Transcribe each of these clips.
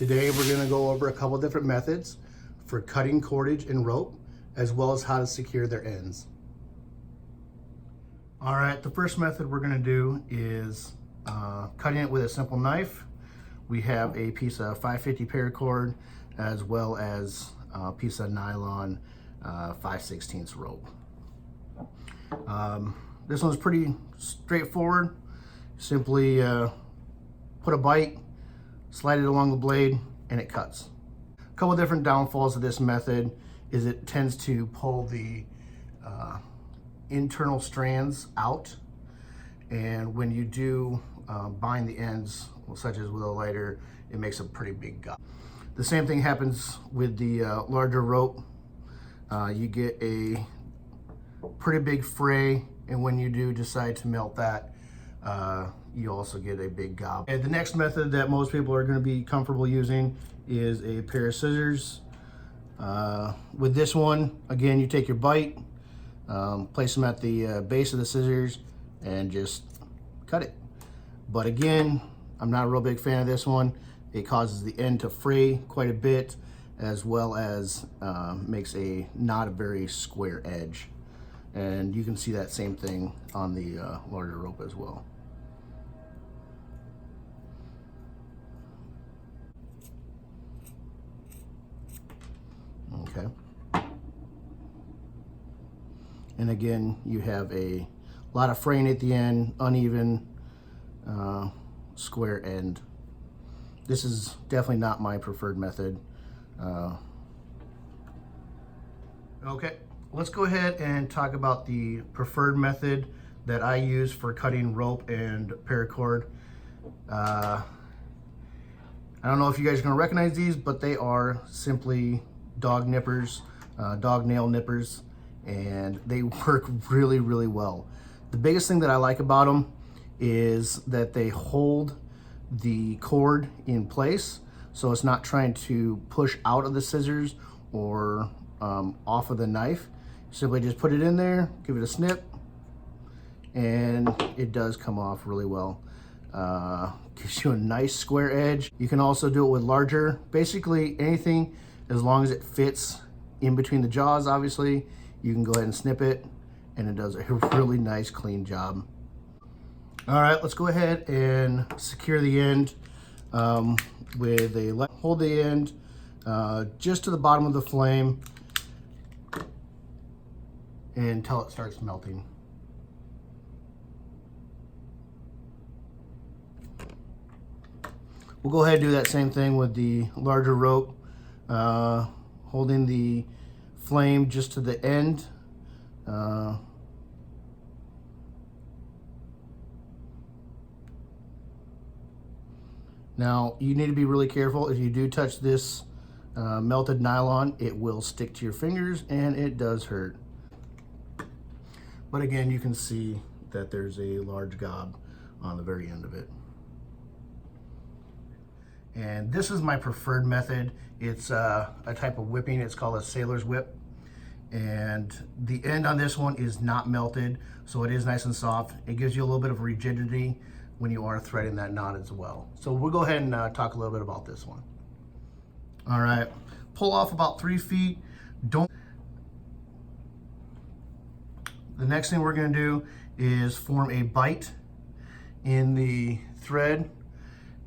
Today we're going to go over a couple different methods for cutting cordage and rope, as well as how to secure their ends. All right, the first method we're going to do is cutting it with a simple knife. We have a piece of 550 paracord as well as a piece of nylon 5/16 rope. This one's pretty straightforward. Simply put a bite, slide it along the blade, and it cuts. A couple different downfalls of this method is it tends to pull the internal strands out, and when you do bind the ends, such as with a lighter, it makes a pretty big gap. The same thing happens with the larger rope. You get a pretty big fray, and when you do decide to melt that, you also get a big gob. And the next method that most people are going to be comfortable using is a pair of scissors. With this one, again, you take your bite, place them at the base of the scissors, and just cut it. But again, I'm not a real big fan of this one. It causes the end to fray quite a bit, as well as makes a not a very square edge. And you can see that same thing on the larger rope as well. Okay. And again, you have a lot of fraying at the end, uneven square end. This is definitely not my preferred method. Okay, let's go ahead and talk about the preferred method that I use for cutting rope and paracord. I don't know if you guys are going to recognize these, but they are simply dog nippers, dog nail nippers, and they work really, really well. The biggest thing that I like about them is that they hold the cord in place, so it's not trying to push out of the scissors or off of the knife. Simply just put it in there, give it a snip, and it does come off really well. Gives you a nice square edge. You can also do it with larger, basically anything, as long as it fits in between the jaws. Obviously, you can go ahead and snip it, and it does a really nice clean job. All right, let's go ahead and secure the end with a hold the end just to the bottom of the flame until it starts melting. We'll go ahead and do that same thing with the larger rope, holding the flame just to the end. Now, you need to be really careful. If you do touch this melted nylon, it will stick to your fingers, and it does hurt. But again, you can see that there's a large gob on the very end of it. And this is my preferred method. It's a type of whipping. It's called a sailor's whip. And the end on this one is not melted, so it is nice and soft. It gives you a little bit of rigidity when you are threading that knot as well. So we'll go ahead and talk a little bit about this one. All right, pull off about 3 feet. The next thing we're gonna do is form a bite in the thread,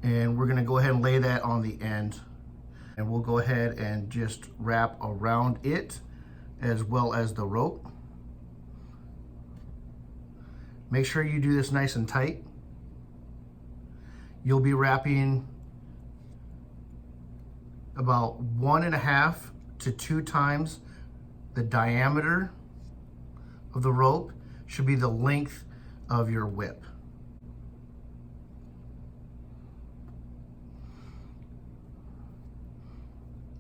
and we're gonna go ahead and lay that on the end. And we'll go ahead and just wrap around it as well as the rope. Make sure you do this nice and tight. You'll be wrapping about 1.5 to 2 times the diameter of the rope should be the length of your whip.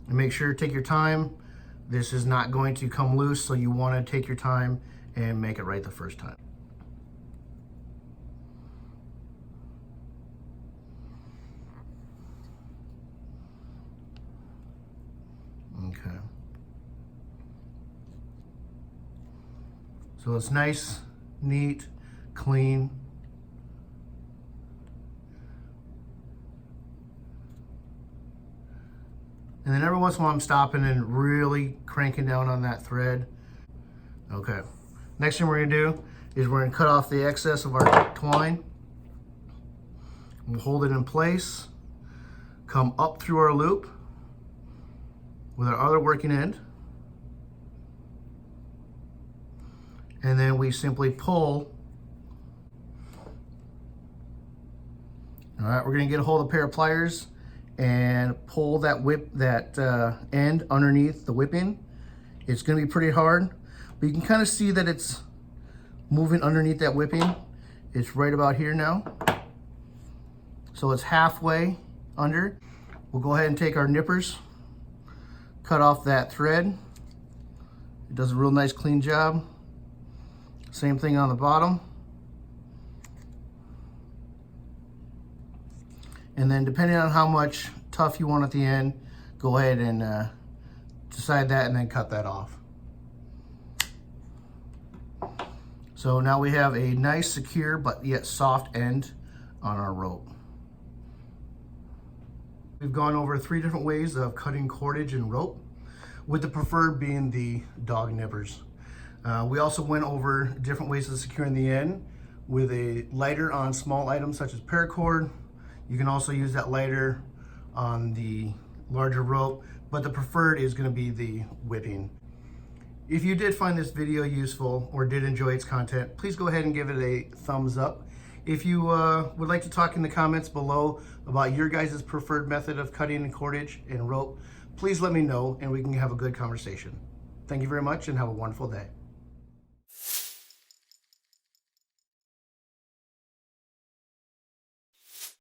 And make sure to take your time. This is not going to come loose, so you want to take your time and make it right the first time. Okay. So it's nice, neat, clean. And then every once in a while I'm stopping and really cranking down on that thread. Okay. Next thing we're gonna do is we're gonna cut off the excess of our twine. We'll hold it in place, come up through our loop with our other working end. And then we simply pull. All right, we're gonna get a hold of a pair of pliers and pull that end underneath the whipping. It's gonna be pretty hard, but you can kind of see that it's moving underneath that whipping. It's right about here now. So it's halfway under. We'll go ahead and take our nippers, cut off that thread. It does a real nice clean job. Same thing on the bottom. And then depending on how much tough you want at the end, go ahead and decide that and then cut that off. So now we have a nice, secure, but yet soft end on our rope. We've gone over 3 different ways of cutting cordage and rope, with the preferred being the dog nippers. We also went over different ways of securing the end with a lighter on small items such as paracord. You can also use that lighter on the larger rope, but the preferred is going to be the whipping. If you did find this video useful or did enjoy its content, please go ahead and give it a thumbs up. If you would like to talk in the comments below about your guys' preferred method of cutting cordage and rope, please let me know and we can have a good conversation. Thank you very much and have a wonderful day.